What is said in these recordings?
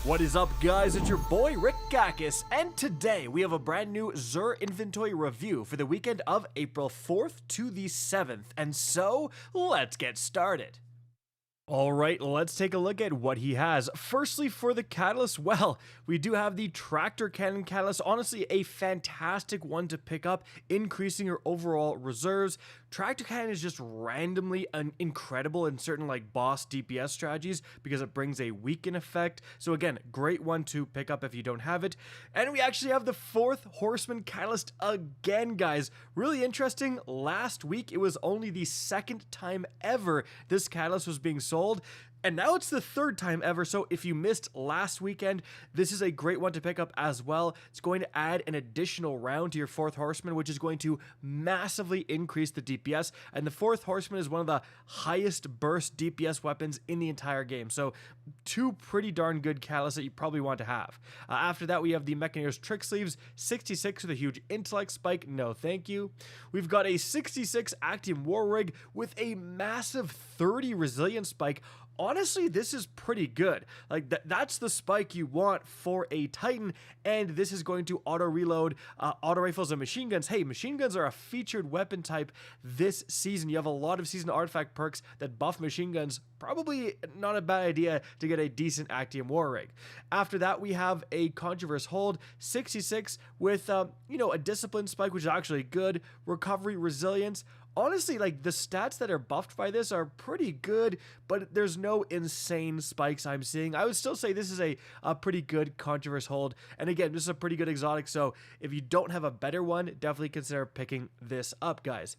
What is up, guys? It's your boy Rick Gakis, and today we have a brand new Xur Inventory review for the weekend of April 4th to the 7th, and so let's get started. Alright, let's take a look at what he has. Firstly, for the catalyst, well, we do have the Tractor Cannon catalyst. Honestly, a fantastic one to pick up, increasing your overall reserves. Tractor Cannon is just randomly incredible in certain like boss DPS strategies because it brings a weaken effect. So again, great one to pick up if you don't have it. And we actually have the 4th Horseman catalyst again, guys. Really interesting. Last week, it was only the 2nd time ever this catalyst was being sold. And now it's the 3rd time ever, so if you missed last weekend, this is a great one to pick up as well. It's going to add an additional round to your 4th Horseman, which is going to massively increase the DPS, and the 4th Horseman is one of the highest burst DPS weapons in the entire game, so 2 pretty darn good catalysts that you probably want to have. After that, we have the Mechanier's Trick Sleeves, 66 with a huge intellect spike, no thank you. We've got a 66 Actium War Rig with a massive 30 resilience spike. Honestly, this is pretty good. Like, that's the spike you want for a Titan, and this is going to auto-reload auto rifles and machine guns. Hey, machine guns are a featured weapon type this season. You have a lot of season artifact perks that buff machine guns. Probably not a bad idea to get a decent Actium War Rig. After that, we have a Controverse Hold, 66 with, you know, a Discipline spike, which is actually good. Recovery, Resilience. Honestly, like, the stats that are buffed by this are pretty good, but there's no insane spikes I'm seeing. I would still say this is a pretty good Controverse Hold, and again, this is a pretty good exotic, so if you don't have a better one, definitely consider picking this up, guys.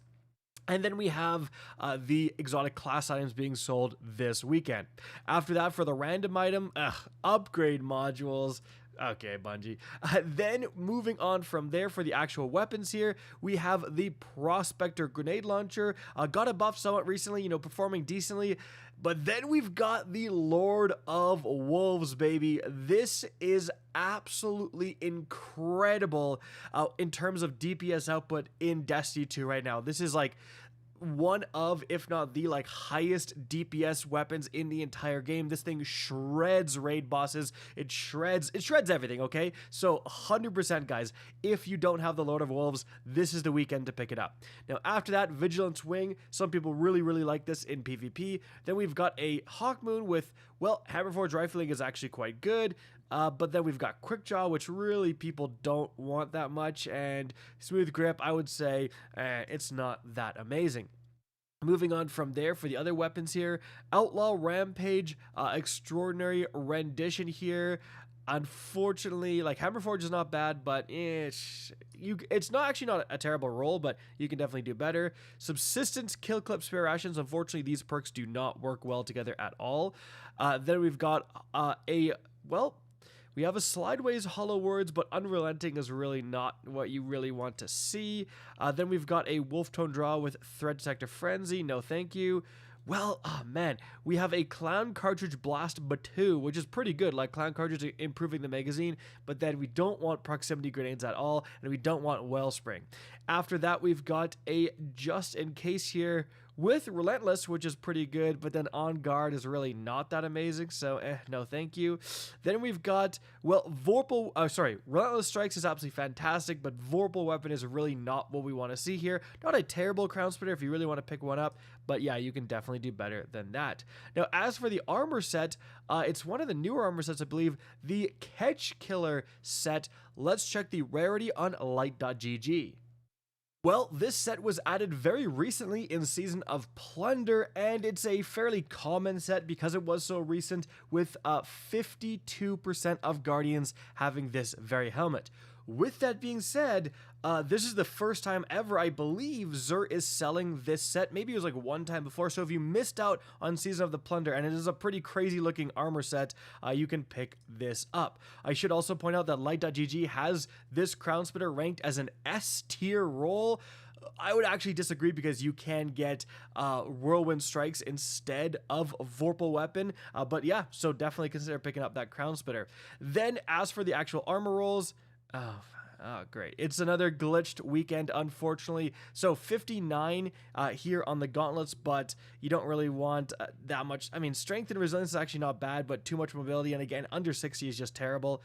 And then we have the exotic class items being sold this weekend. After that, for the random item, upgrade modules. Okay, Bungie. Then moving on from there for the actual weapons here, we have the Prospector Grenade Launcher. Got a buff somewhat recently, you know, performing decently. But then we've got the Lord of Wolves, baby. This is absolutely incredible in terms of DPS output in Destiny 2 right now. This is like one of, if not the like highest DPS weapons in the entire game. This thing shreds raid bosses. It shreds everything, okay? So 100%, guys, if you don't have the Lord of Wolves, this is the weekend to pick it up. Now, after that, Vigilance Wing. Some people really like this in PvP. Then we've got a Hawkmoon with, well, Hammerforge Rifling is actually quite good. But then we've got Quickjaw, which really people don't want that much, and Smooth Grip, I would say it's not that amazing. Moving on from there for the other weapons here, Outlaw Rampage, Extraordinary Rendition here. Unfortunately, like, Hammerforge is not bad, but it's not a terrible roll, but you can definitely do better. Subsistence, Kill Clip, Spare Rations. Unfortunately, these perks do not work well together at all. Then we've got we have a Slideways Hollow Words, but Unrelenting is really not what you really want to see. Then we've got a Wolf Tone Draw with Threat Detector Frenzy. No thank you. Well, oh man, we have a Clown Cartridge Blast Batu, which is pretty good, like Clown Cartridge improving the magazine, but then we don't want Proximity Grenades at all, and we don't want Wellspring. After that, we've got a Just In Case here with Relentless, which is pretty good, but then On Guard is really not that amazing, so no thank you. Then we've got, well, Relentless Strikes is absolutely fantastic, but Vorpal Weapon is really not what we want to see here. Not a terrible Crown Splitter if you really want to pick one up, but yeah, you can definitely do better than that. Now, as for the armor set, it's one of the newer armor sets, I believe, the Catch Killer set. Let's check the rarity on light.gg. Well, this set was added very recently in Season of Plunder, and it's a fairly common set because it was so recent, with 52% of Guardians having this very helmet. With that being said, this is the first time ever, I believe, Xur is selling this set. Maybe it was like one time before, so if you missed out on Season of the Plunder, and it is a pretty crazy looking armor set, you can pick this up. I should also point out that Light.gg has this Crown Splitter ranked as an S tier roll. I would actually disagree because you can get Whirlwind Strikes instead of Vorpal Weapon, but yeah, so definitely consider picking up that Crown Splitter. Then, as for the actual armor rolls, Oh, great. It's another glitched weekend, unfortunately. So 59 here on the gauntlets, but you don't really want that much. I mean, strength and resilience is actually not bad, but too much mobility, and again, under 60 is just terrible.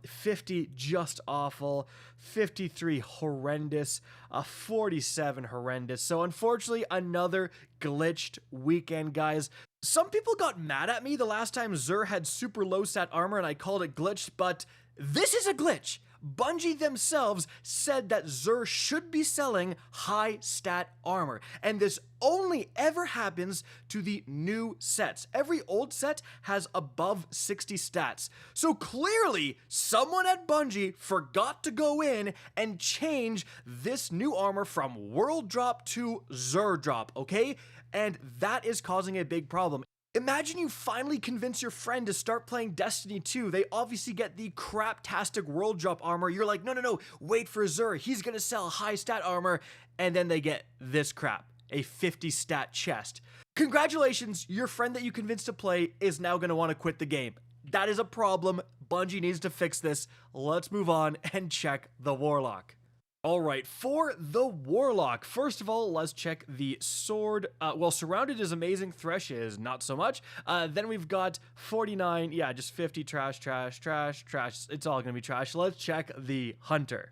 50, just awful. 53, horrendous. 47, horrendous. So unfortunately, another glitched weekend, guys. Some people got mad at me the last time Xur had super low stat armor and I called it glitched, but this is a glitch. Bungie themselves said that Xur should be selling high stat armor, and this only ever happens to the new sets. Every old set has above 60 stats. So clearly, someone at Bungie forgot to go in and change this new armor from World Drop to Xur Drop, okay? And that is causing a big problem. Imagine you finally convince your friend to start playing Destiny 2. They obviously get the craptastic world drop armor. You're like, no, wait for Xur. He's gonna sell high stat armor. And then they get this crap, a 50 stat chest. Congratulations, your friend that you convinced to play is now gonna wanna quit the game. That is a problem. Bungie needs to fix this. Let's move on and check the Warlock. Alright, for the Warlock, first of all, let's check the sword. Well, Surrounded is amazing, Thresh is not so much. Then we've got 49, yeah, just 50, trash. It's all gonna be trash. Let's check the Hunter.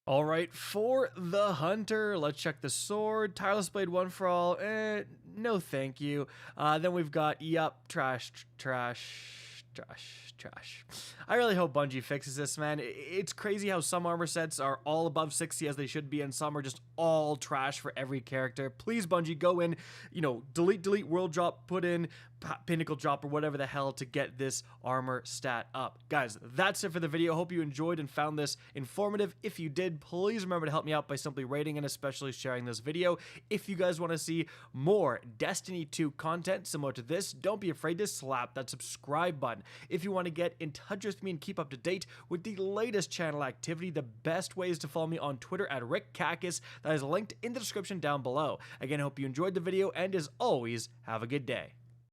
Alright, for the Hunter, let's check the sword. Tireless Blade, one for all, no thank you. Then we've got, trash. I really hope Bungie fixes this, man. It's crazy how some armor sets are all above 60 as they should be, and some are just all trash for every character. Please, Bungie, go in, delete world drop, put in pinnacle drop or whatever the hell to get this armor stat up. Guys, that's it for the video. Hope you enjoyed and found this informative. If you did, please remember to help me out by simply rating and especially sharing this video. If you guys want to see more Destiny 2 content similar to this, don't be afraid to slap that subscribe button. If you want to get in touch with me and keep up to date with the latest channel activity, the best way is to follow me on Twitter at RickCacus. That is linked in the description down below. Again, I hope you enjoyed the video, and as always, have a good day.